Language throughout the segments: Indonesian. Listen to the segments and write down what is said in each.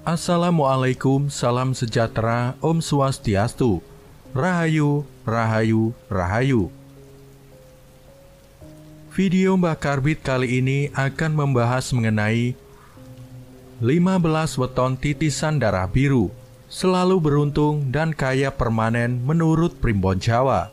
Assalamualaikum, salam sejahtera, Om Swastiastu. Rahayu, Rahayu, Rahayu. Video Mbah Karbit kali ini akan membahas mengenai 15 weton titisan darah biru, selalu beruntung dan kaya permanen menurut Primbon Jawa.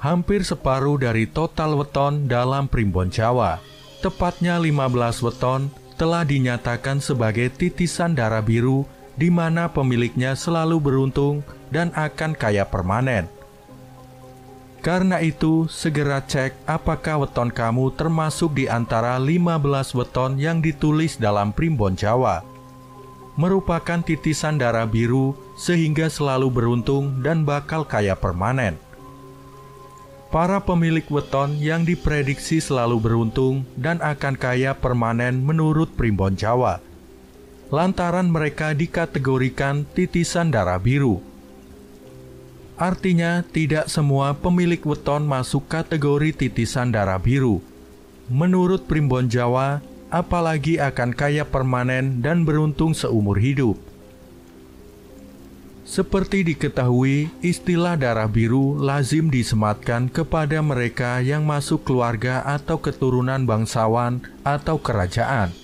Hampir separuh dari total weton dalam Primbon Jawa, tepatnya 15 weton, telah dinyatakan sebagai titisan darah biru di mana pemiliknya selalu beruntung dan akan kaya permanen. Karena itu, segera cek apakah weton kamu termasuk di antara 15 weton yang ditulis dalam Primbon Jawa. Merupakan titisan darah biru sehingga selalu beruntung dan bakal kaya permanen. Para pemilik weton yang diprediksi selalu beruntung dan akan kaya permanen menurut Primbon Jawa, lantaran mereka dikategorikan titisan darah biru. Artinya, tidak semua pemilik weton masuk kategori titisan darah biru. Menurut Primbon Jawa, apalagi akan kaya permanen dan beruntung seumur hidup. Seperti diketahui, istilah darah biru lazim disematkan kepada mereka yang masuk keluarga atau keturunan bangsawan atau kerajaan.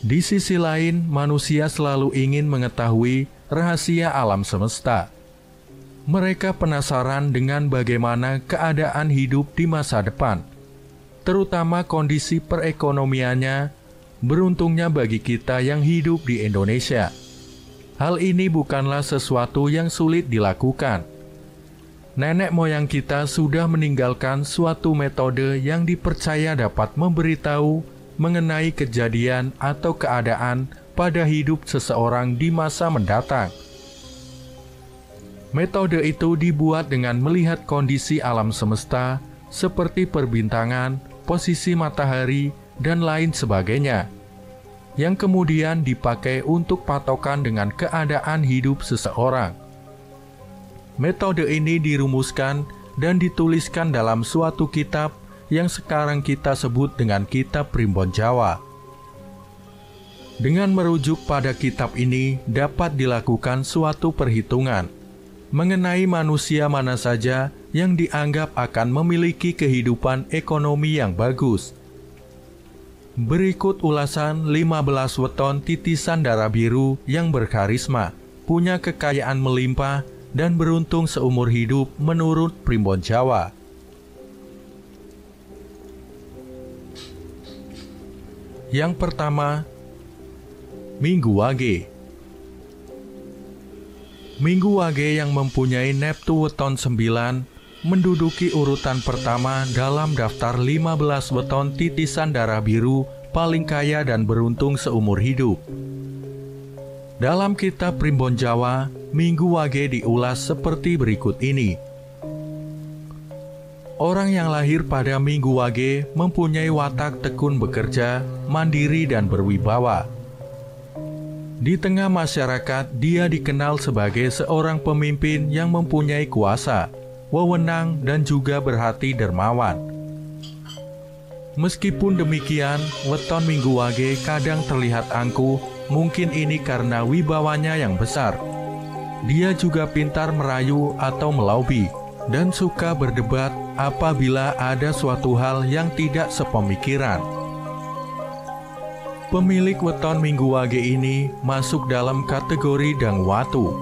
Di sisi lain, manusia selalu ingin mengetahui rahasia alam semesta. Mereka penasaran dengan bagaimana keadaan hidup di masa depan, terutama kondisi perekonomiannya. Beruntungnya bagi kita yang hidup di Indonesia, hal ini bukanlah sesuatu yang sulit dilakukan. Nenek moyang kita sudah meninggalkan suatu metode yang dipercaya dapat memberitahu mengenai kejadian atau keadaan pada hidup seseorang di masa mendatang. Metode itu dibuat dengan melihat kondisi alam semesta seperti perbintangan, posisi matahari, dan lain sebagainya, yang kemudian dipakai untuk patokan dengan keadaan hidup seseorang. Metode ini dirumuskan dan dituliskan dalam suatu kitab yang sekarang kita sebut dengan Kitab Primbon Jawa. Dengan merujuk pada kitab ini dapat dilakukan suatu perhitungan mengenai manusia mana saja yang dianggap akan memiliki kehidupan ekonomi yang bagus. Berikut ulasan 15 weton titisan darah biru yang berkarisma, punya kekayaan melimpah, dan beruntung seumur hidup menurut Primbon Jawa. Yang pertama, Minggu Wage. Minggu Wage yang mempunyai neptu weton 9 menduduki urutan pertama dalam daftar 15 weton titisan darah biru paling kaya dan beruntung seumur hidup. Dalam kitab Primbon Jawa, Minggu Wage diulas seperti berikut ini. Orang yang lahir pada Minggu Wage mempunyai watak tekun bekerja, mandiri dan berwibawa. Di tengah masyarakat, dia dikenal sebagai seorang pemimpin yang mempunyai kuasa, wewenang, dan juga berhati dermawan. Meskipun demikian, weton Minggu Wage kadang terlihat angkuh, mungkin ini karena wibawanya yang besar. Dia juga pintar merayu atau melobi, dan suka berdebat apabila ada suatu hal yang tidak sepemikiran. Pemilik weton Minggu Wage ini masuk dalam kategori Dangwatu,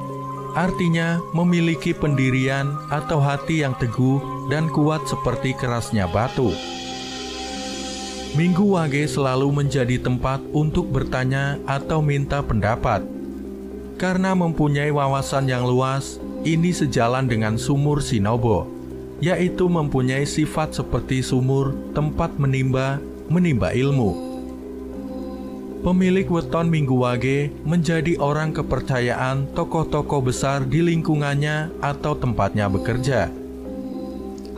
artinya memiliki pendirian atau hati yang teguh dan kuat seperti kerasnya batu. Minggu Wage selalu menjadi tempat untuk bertanya atau minta pendapat. Karena mempunyai wawasan yang luas, ini sejalan dengan sumur Sinobo, yaitu mempunyai sifat seperti sumur, tempat menimba ilmu. Pemilik weton Minggu Wage menjadi orang kepercayaan tokoh-tokoh besar di lingkungannya atau tempatnya bekerja.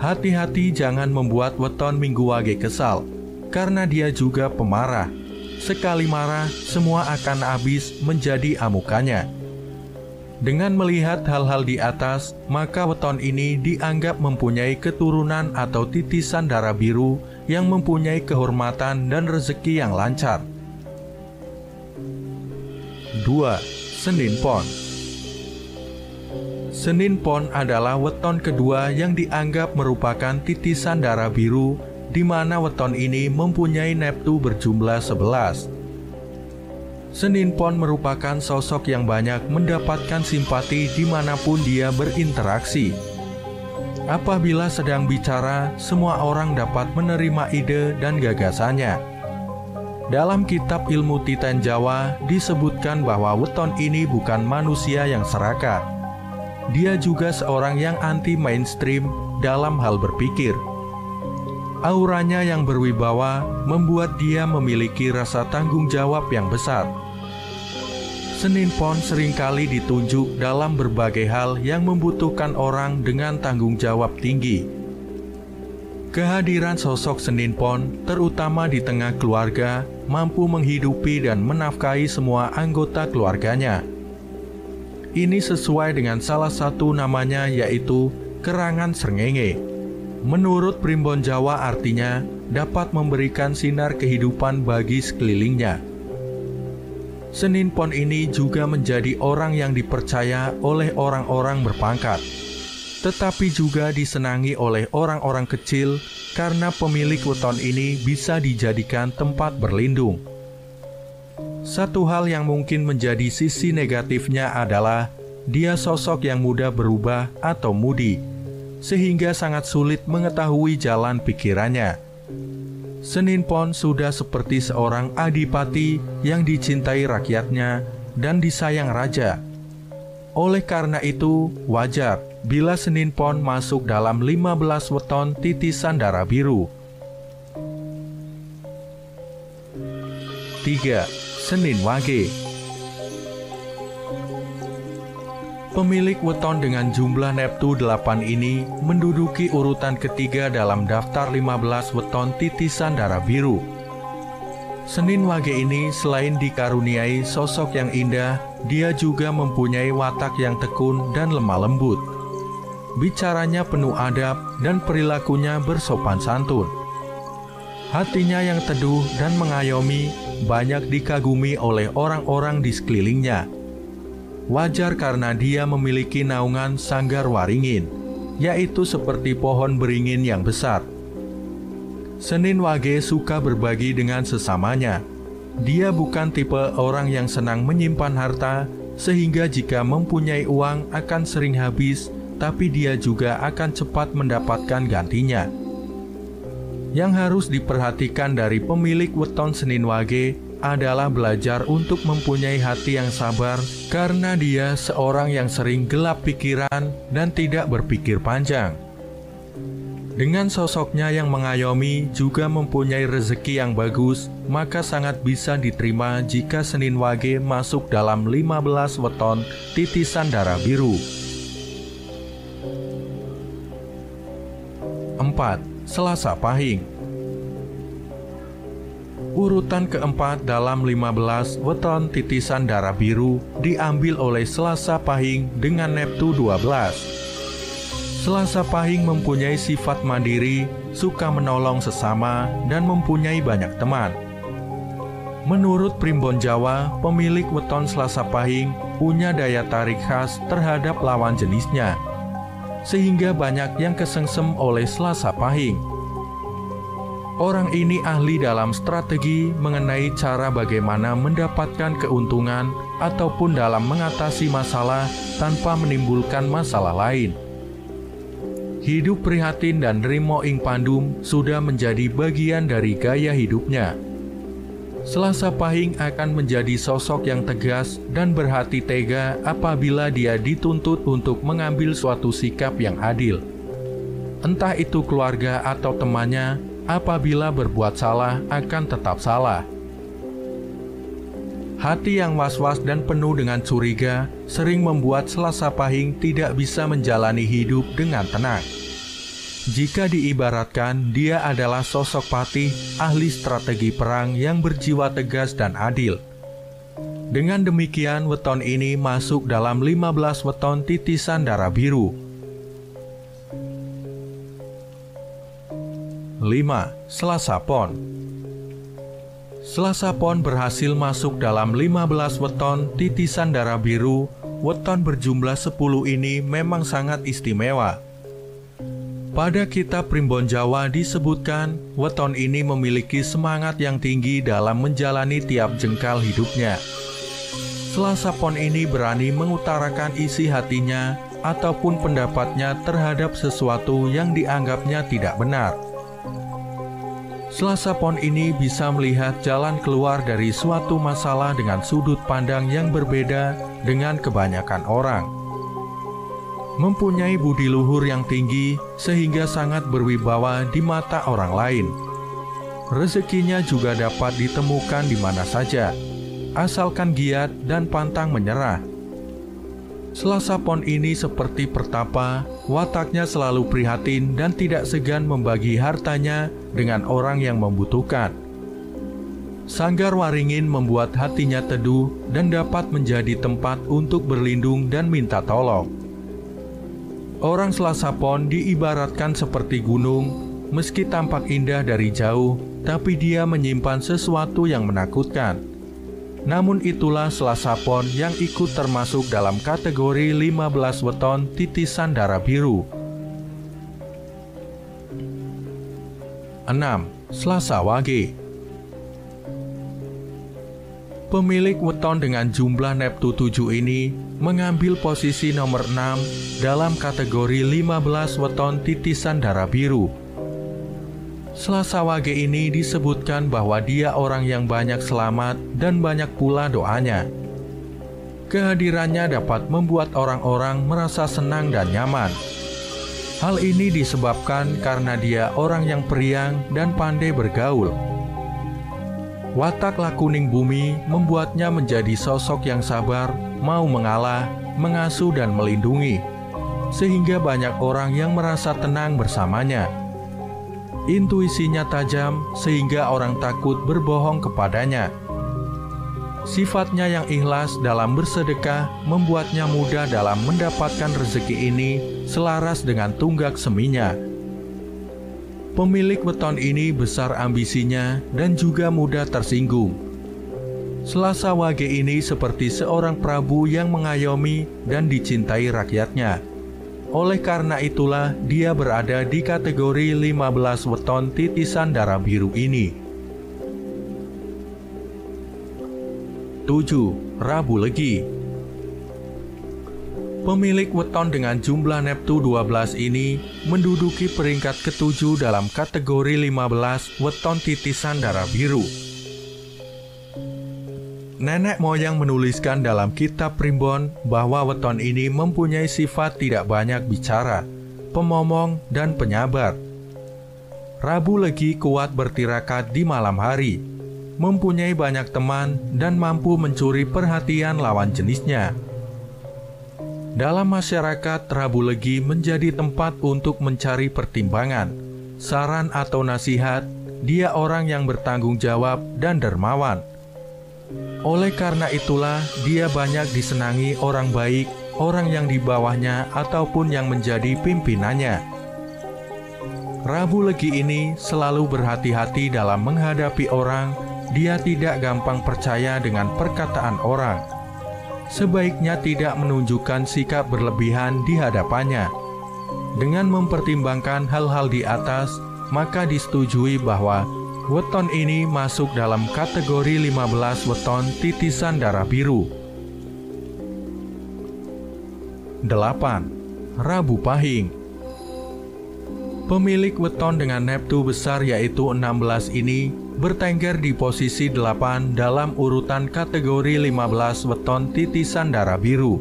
Hati-hati jangan membuat weton Minggu Wage kesal, karena dia juga pemarah. Sekali marah, semua akan habis menjadi amukannya. Dengan melihat hal-hal di atas, maka weton ini dianggap mempunyai keturunan atau titisan darah biru yang mempunyai kehormatan dan rezeki yang lancar. 2. Senin Pon. Senin Pon adalah weton kedua yang dianggap merupakan titisan darah biru, di mana weton ini mempunyai neptu berjumlah 11. Senin Pon merupakan sosok yang banyak mendapatkan simpati dimanapun dia berinteraksi. Apabila sedang bicara, semua orang dapat menerima ide dan gagasannya. Dalam kitab ilmu Titan Jawa disebutkan bahwa weton ini bukan manusia yang serakah. Dia juga seorang yang anti mainstream dalam hal berpikir. Auranya yang berwibawa membuat dia memiliki rasa tanggung jawab yang besar. Senin Pon seringkali ditunjuk dalam berbagai hal yang membutuhkan orang dengan tanggung jawab tinggi. Kehadiran sosok Senin Pon, terutama di tengah keluarga, mampu menghidupi dan menafkahi semua anggota keluarganya. Ini sesuai dengan salah satu namanya, yaitu kerangan srengenge. Menurut primbon Jawa artinya dapat memberikan sinar kehidupan bagi sekelilingnya. Senin Pon ini juga menjadi orang yang dipercaya oleh orang-orang berpangkat, tetapi juga disenangi oleh orang-orang kecil karena pemilik weton ini bisa dijadikan tempat berlindung. Satu hal yang mungkin menjadi sisi negatifnya adalah dia sosok yang mudah berubah atau moody, sehingga sangat sulit mengetahui jalan pikirannya. Senin Pon sudah seperti seorang adipati yang dicintai rakyatnya dan disayang raja. Oleh karena itu, wajar bila Senin Pon masuk dalam 15 weton titisan darah biru. 3. Senin Wage. Pemilik weton dengan jumlah neptu 8 ini menduduki urutan ketiga dalam daftar 15 weton titisan darah biru. Senin Wage ini selain dikaruniai sosok yang indah, dia juga mempunyai watak yang tekun dan lemah lembut. Bicaranya penuh adab dan perilakunya bersopan santun. Hatinya yang teduh dan mengayomi banyak dikagumi oleh orang-orang di sekelilingnya. Wajar karena dia memiliki naungan sanggar waringin, yaitu seperti pohon beringin yang besar. Senin Wage suka berbagi dengan sesamanya. Dia bukan tipe orang yang senang menyimpan harta, sehingga jika mempunyai uang akan sering habis, tapi dia juga akan cepat mendapatkan gantinya. Yang harus diperhatikan dari pemilik weton Senin Wage adalah belajar untuk mempunyai hati yang sabar, karena dia seorang yang sering gelap pikiran dan tidak berpikir panjang. Dengan sosoknya yang mengayomi juga mempunyai rezeki yang bagus, maka sangat bisa diterima jika Senin Wage masuk dalam 15 weton titisan darah biru. 4. Selasa Pahing. Urutan keempat dalam 15 weton titisan darah biru diambil oleh Selasa Pahing dengan neptu 12. Selasa Pahing mempunyai sifat mandiri, suka menolong sesama, dan mempunyai banyak teman. Menurut primbon Jawa, pemilik weton Selasa Pahing punya daya tarik khas terhadap lawan jenisnya, sehingga banyak yang kesengsem oleh Selasa Pahing. Orang ini ahli dalam strategi mengenai cara bagaimana mendapatkan keuntungan ataupun dalam mengatasi masalah tanpa menimbulkan masalah lain. Hidup prihatin dan nrimo ing pandum sudah menjadi bagian dari gaya hidupnya. Selasa Pahing akan menjadi sosok yang tegas dan berhati tega apabila dia dituntut untuk mengambil suatu sikap yang adil. Entah itu keluarga atau temannya, apabila berbuat salah akan tetap salah. Hati yang was-was dan penuh dengan curiga sering membuat Selasa Pahing tidak bisa menjalani hidup dengan tenang. Jika diibaratkan, dia adalah sosok patih ahli strategi perang yang berjiwa tegas dan adil. Dengan demikian, weton ini masuk dalam 15 weton titisan darah biru. 5. Selasa Pon. Selasa Pon berhasil masuk dalam 15 weton titisan darah biru. Weton berjumlah 10 ini memang sangat istimewa. Pada kitab Primbon Jawa disebutkan, weton ini memiliki semangat yang tinggi dalam menjalani tiap jengkal hidupnya. Selasa Pon ini berani mengutarakan isi hatinya ataupun pendapatnya terhadap sesuatu yang dianggapnya tidak benar. Selasa Pon ini bisa melihat jalan keluar dari suatu masalah dengan sudut pandang yang berbeda dengan kebanyakan orang. Mempunyai budi luhur yang tinggi sehingga sangat berwibawa di mata orang lain. Rezekinya juga dapat ditemukan di mana saja, asalkan giat dan pantang menyerah. Selasa Pon ini seperti pertapa, wataknya selalu prihatin dan tidak segan membagi hartanya dengan orang yang membutuhkan. Sanggar Waringin membuat hatinya teduh dan dapat menjadi tempat untuk berlindung dan minta tolong. Orang Selasa Pon diibaratkan seperti gunung, meski tampak indah dari jauh, tapi dia menyimpan sesuatu yang menakutkan. Namun itulah Selasa Pon yang ikut termasuk dalam kategori 15 weton titisan darah biru. 6. Selasa Wage. Pemilik weton dengan jumlah Neptu 7 ini mengambil posisi nomor 6 dalam kategori 15 weton titisan darah biru. Selasa Wage ini disebutkan bahwa dia orang yang banyak selamat dan banyak pula doanya. Kehadirannya dapat membuat orang-orang merasa senang dan nyaman. Hal ini disebabkan karena dia orang yang periang dan pandai bergaul. Watak lakuning bumi membuatnya menjadi sosok yang sabar, mau mengalah, mengasuh dan melindungi, sehingga banyak orang yang merasa tenang bersamanya. Intuisinya tajam sehingga orang takut berbohong kepadanya. Sifatnya yang ikhlas dalam bersedekah membuatnya mudah dalam mendapatkan rezeki ini selaras dengan tunggak seminya. Pemilik weton ini besar ambisinya dan juga mudah tersinggung. Selasa Wage ini seperti seorang prabu yang mengayomi dan dicintai rakyatnya. Oleh karena itulah dia berada di kategori 15 weton titisan darah biru ini. 7. Rabu Legi. Pemilik weton dengan jumlah Neptu 12 ini menduduki peringkat ke-7 dalam kategori 15 weton titisan darah biru. Nenek moyang menuliskan dalam kitab Primbon bahwa weton ini mempunyai sifat tidak banyak bicara, pemomong, dan penyabar. Rabu Legi kuat bertirakat di malam hari, mempunyai banyak teman, dan mampu mencuri perhatian lawan jenisnya. Dalam masyarakat, Rabu Legi menjadi tempat untuk mencari pertimbangan, saran atau nasihat. Dia orang yang bertanggung jawab dan dermawan. Oleh karena itulah, dia banyak disenangi orang baik, orang yang di bawahnya ataupun yang menjadi pimpinannya. Rabu Legi ini selalu berhati-hati dalam menghadapi orang. Dia tidak gampang percaya dengan perkataan orang. Sebaiknya tidak menunjukkan sikap berlebihan di hadapannya. Dengan mempertimbangkan hal-hal di atas, maka disetujui bahwa weton ini masuk dalam kategori 15 weton titisan darah biru. 8. Rabu Pahing. Pemilik weton dengan Neptu besar yaitu 16 ini bertengger di posisi 8 dalam urutan kategori 15 weton titisan darah biru.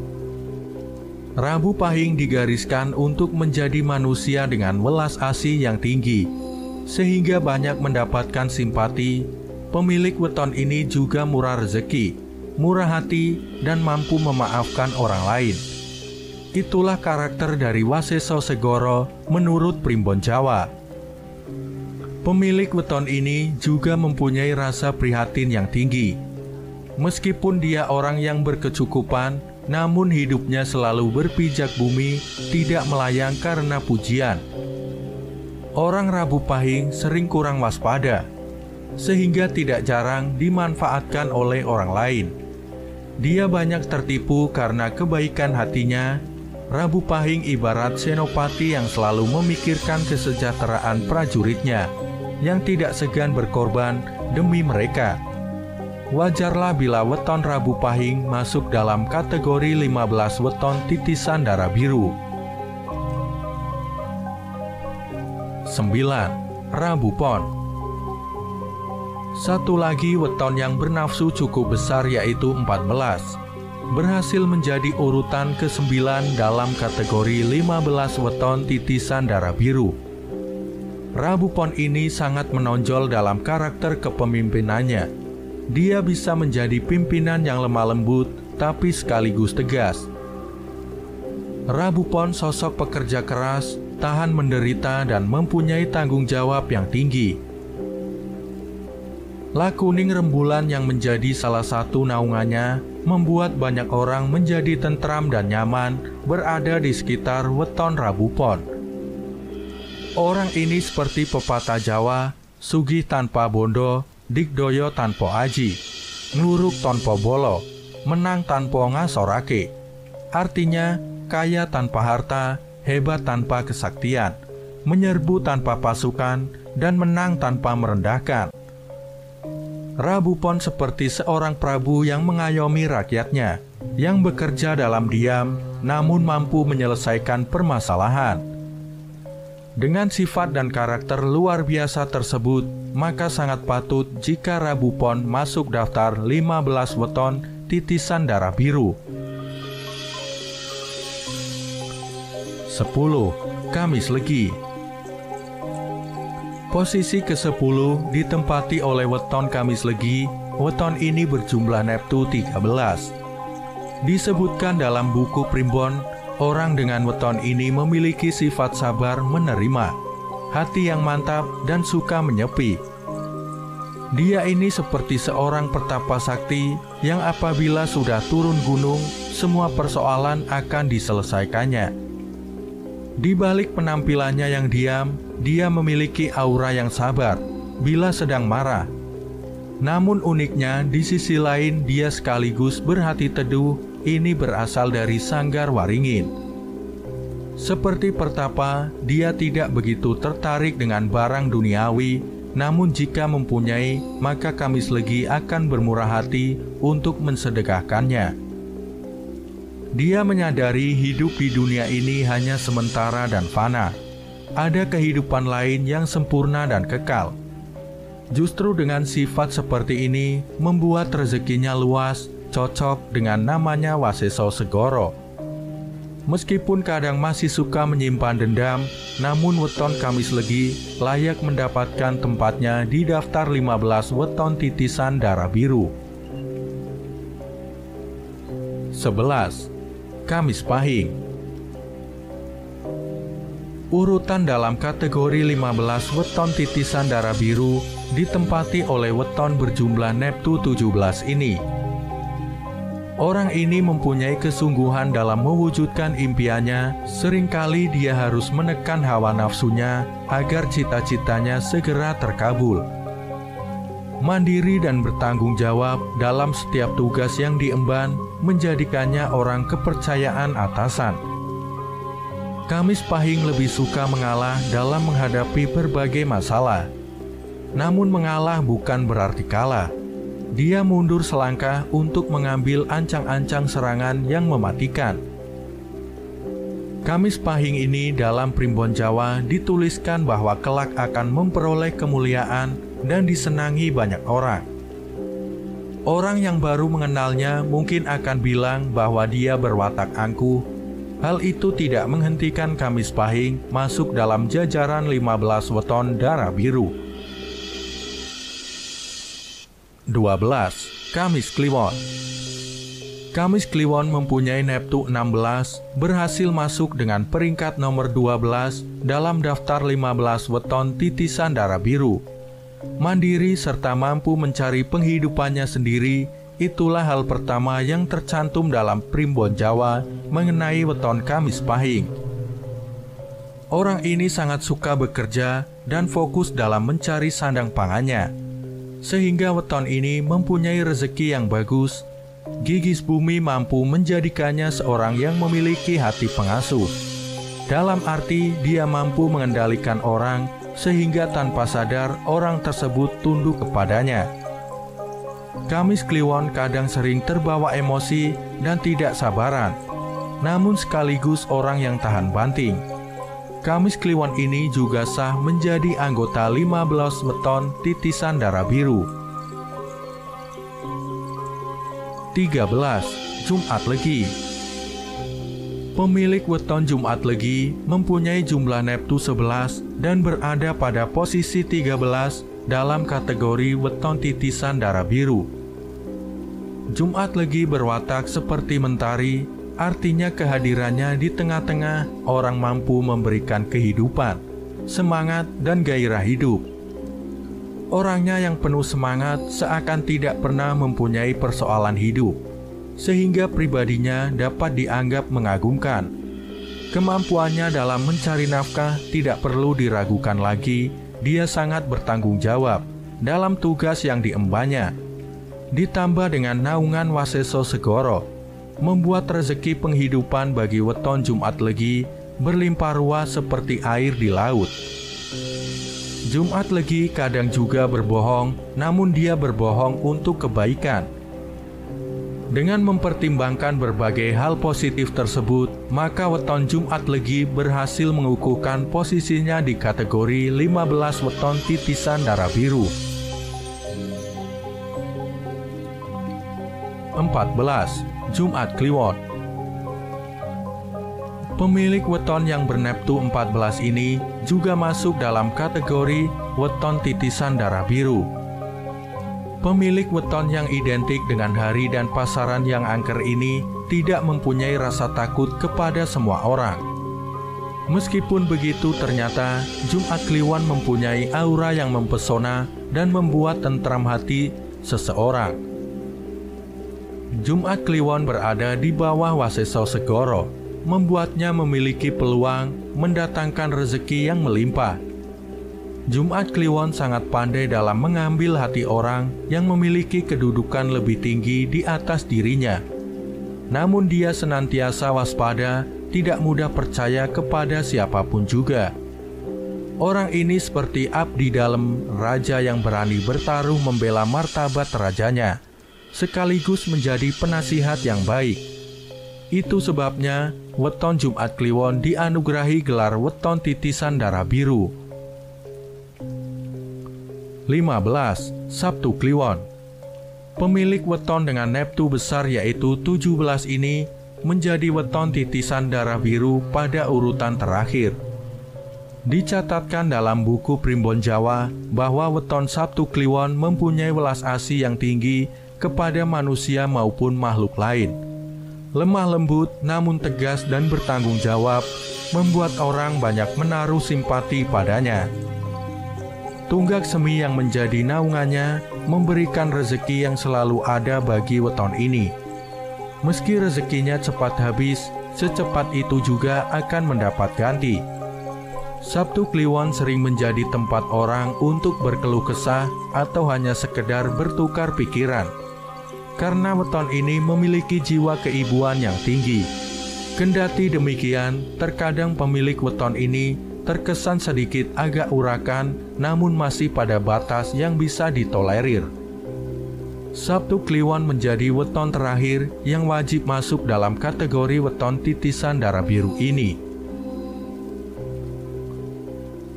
Rabu Pahing digariskan untuk menjadi manusia dengan welas asih yang tinggi, sehingga banyak mendapatkan simpati. Pemilik weton ini juga murah rezeki, murah hati, dan mampu memaafkan orang lain. Itulah karakter dari Waseso Segoro menurut Primbon Jawa. Pemilik weton ini juga mempunyai rasa prihatin yang tinggi. Meskipun dia orang yang berkecukupan, namun hidupnya selalu berpijak bumi, tidak melayang karena pujian. Orang Rabu Pahing sering kurang waspada, sehingga tidak jarang dimanfaatkan oleh orang lain. Dia banyak tertipu karena kebaikan hatinya. Rabu Pahing ibarat senopati yang selalu memikirkan kesejahteraan prajuritnya, yang tidak segan berkorban demi mereka. Wajarlah bila weton Rabu Pahing masuk dalam kategori 15 weton titisan darah biru. 9. Rabu Pon. Satu lagi weton yang bernafsu cukup besar yaitu 14. Berhasil menjadi urutan ke-9 dalam kategori 15 weton titisan darah biru. Rabu Pon ini sangat menonjol dalam karakter kepemimpinannya. Dia bisa menjadi pimpinan yang lemah lembut tapi sekaligus tegas. Rabu Pon sosok pekerja keras, tahan menderita dan mempunyai tanggung jawab yang tinggi. Lakuning rembulan yang menjadi salah satu naungannya membuat banyak orang menjadi tentram dan nyaman berada di sekitar weton Rabu Pon. Orang ini seperti pepatah Jawa, sugih tanpa bondo, digdoyo tanpa aji, ngluruk tanpa bolo, menang tanpa ngasorake. Artinya, kaya tanpa harta, hebat tanpa kesaktian, menyerbu tanpa pasukan, dan menang tanpa merendahkan. Rabu Pon seperti seorang prabu yang mengayomi rakyatnya, yang bekerja dalam diam, namun mampu menyelesaikan permasalahan. Dengan sifat dan karakter luar biasa tersebut, maka sangat patut jika Rabu Pon masuk daftar 15 weton titisan darah biru. 10. Kamis Legi. Posisi ke-10 ditempati oleh weton Kamis Legi. Weton ini berjumlah neptu 13. Disebutkan dalam buku Primbon, orang dengan weton ini memiliki sifat sabar menerima, hati yang mantap dan suka menyepi. Dia ini seperti seorang pertapa sakti yang apabila sudah turun gunung, semua persoalan akan diselesaikannya. Di balik penampilannya yang diam, dia memiliki aura yang sabar bila sedang marah. Namun uniknya, di sisi lain dia sekaligus berhati teduh. Ini berasal dari Sanggar Waringin. Seperti pertapa, dia tidak begitu tertarik dengan barang duniawi, namun jika mempunyai, maka Kamis Legi akan bermurah hati untuk mensedekahkannya. Dia menyadari hidup di dunia ini hanya sementara dan fana. Ada kehidupan lain yang sempurna dan kekal. Justru dengan sifat seperti ini membuat rezekinya luas, cocok dengan namanya Waseso Segoro. Meskipun kadang masih suka menyimpan dendam, namun weton Kamis Legi layak mendapatkan tempatnya di daftar 15 weton titisan darah biru. 11. Kamis Pahing. Urutan dalam kategori 15 weton titisan darah biru ditempati oleh weton berjumlah neptu 17 ini. Orang ini mempunyai kesungguhan dalam mewujudkan impiannya. Seringkali dia harus menekan hawa nafsunya agar cita-citanya segera terkabul. Mandiri dan bertanggung jawab dalam setiap tugas yang diemban menjadikannya orang kepercayaan atasan. Kamis Pahing lebih suka mengalah dalam menghadapi berbagai masalah. Namun mengalah bukan berarti kalah. Dia mundur selangkah untuk mengambil ancang-ancang serangan yang mematikan. Kamis Pahing ini dalam Primbon Jawa dituliskan bahwa kelak akan memperoleh kemuliaan dan disenangi banyak orang. Orang yang baru mengenalnya mungkin akan bilang bahwa dia berwatak angkuh. Hal itu tidak menghentikan Kamis Pahing masuk dalam jajaran 15 weton darah biru. 12. Kamis Kliwon. Kamis Kliwon mempunyai neptu 16, berhasil masuk dengan peringkat nomor 12 dalam daftar 15 weton titisan darah biru. Mandiri serta mampu mencari penghidupannya sendiri, itulah hal pertama yang tercantum dalam Primbon Jawa mengenai weton Kamis Pahing. Orang ini sangat suka bekerja dan fokus dalam mencari sandang pangannya, sehingga weton ini mempunyai rezeki yang bagus. Gigis Bumi mampu menjadikannya seorang yang memiliki hati pengasuh. Dalam arti dia mampu mengendalikan orang sehingga tanpa sadar orang tersebut tunduk kepadanya. Kamis Kliwon kadang sering terbawa emosi dan tidak sabaran, namun sekaligus orang yang tahan banting. Kamis Kliwon ini juga sah menjadi anggota 15 weton titisan darah biru. 13. Jumat Legi. Pemilik weton Jumat Legi mempunyai jumlah neptu 11 dan berada pada posisi 13 dalam kategori weton titisan darah biru. Jumat Legi berwatak seperti mentari, artinya kehadirannya di tengah-tengah orang mampu memberikan kehidupan, semangat, dan gairah hidup. Orangnya yang penuh semangat seakan tidak pernah mempunyai persoalan hidup, sehingga pribadinya dapat dianggap mengagumkan. Kemampuannya dalam mencari nafkah tidak perlu diragukan lagi. Dia sangat bertanggung jawab dalam tugas yang diembannya. Ditambah dengan naungan Waseso Segoro, membuat rezeki penghidupan bagi weton Jumat Legi berlimpah ruah seperti air di laut. Jumat Legi kadang juga berbohong, namun dia berbohong untuk kebaikan. Dengan mempertimbangkan berbagai hal positif tersebut, maka weton Jumat Legi berhasil mengukuhkan posisinya di kategori 15 weton titisan darah biru. 14. Jumat Kliwon. Pemilik weton yang berneptu 14 ini juga masuk dalam kategori weton titisan darah biru. Pemilik weton yang identik dengan hari dan pasaran yang angker ini tidak mempunyai rasa takut kepada semua orang. Meskipun begitu, ternyata Jumat Kliwon mempunyai aura yang mempesona dan membuat tentram hati seseorang. Jumat Kliwon berada di bawah Waseso Segoro, membuatnya memiliki peluang mendatangkan rezeki yang melimpah. Jumat Kliwon sangat pandai dalam mengambil hati orang yang memiliki kedudukan lebih tinggi di atas dirinya. Namun dia senantiasa waspada, tidak mudah percaya kepada siapapun juga. Orang ini seperti abdi dalam raja yang berani bertaruh membela martabat rajanya, sekaligus menjadi penasihat yang baik. Itu sebabnya weton Jumat Kliwon dianugerahi gelar weton titisan darah biru. 15. Sabtu Kliwon. Pemilik weton dengan neptu besar yaitu 17 ini menjadi weton titisan darah biru pada urutan terakhir. Dicatatkan dalam buku Primbon Jawa bahwa weton Sabtu Kliwon mempunyai welas asih yang tinggi kepada manusia maupun makhluk lain. Lemah lembut namun tegas dan bertanggung jawab, membuat orang banyak menaruh simpati padanya. Tunggak semi yang menjadi naungannya memberikan rezeki yang selalu ada bagi weton ini. Meski rezekinya cepat habis, secepat itu juga akan mendapat ganti. Sabtu Kliwon sering menjadi tempat orang untuk berkeluh kesah atau hanya sekedar bertukar pikiran. Karena weton ini memiliki jiwa keibuan yang tinggi. Kendati demikian, terkadang pemilik weton ini terkesan sedikit agak urakan, namun masih pada batas yang bisa ditolerir. Sabtu Kliwon menjadi weton terakhir yang wajib masuk dalam kategori weton titisan darah biru ini.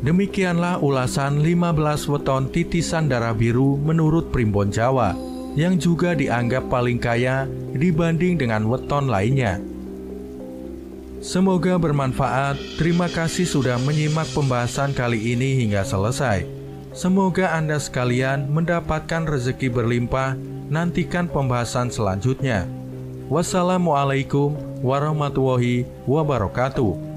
Demikianlah ulasan 15 weton titisan darah biru menurut Primbon Jawa, yang juga dianggap paling kaya dibanding dengan weton lainnya. Semoga bermanfaat. Terima kasih sudah menyimak pembahasan kali ini hingga selesai. Semoga Anda sekalian mendapatkan rezeki berlimpah. Nantikan pembahasan selanjutnya. Wassalamualaikum warahmatullahi wabarakatuh.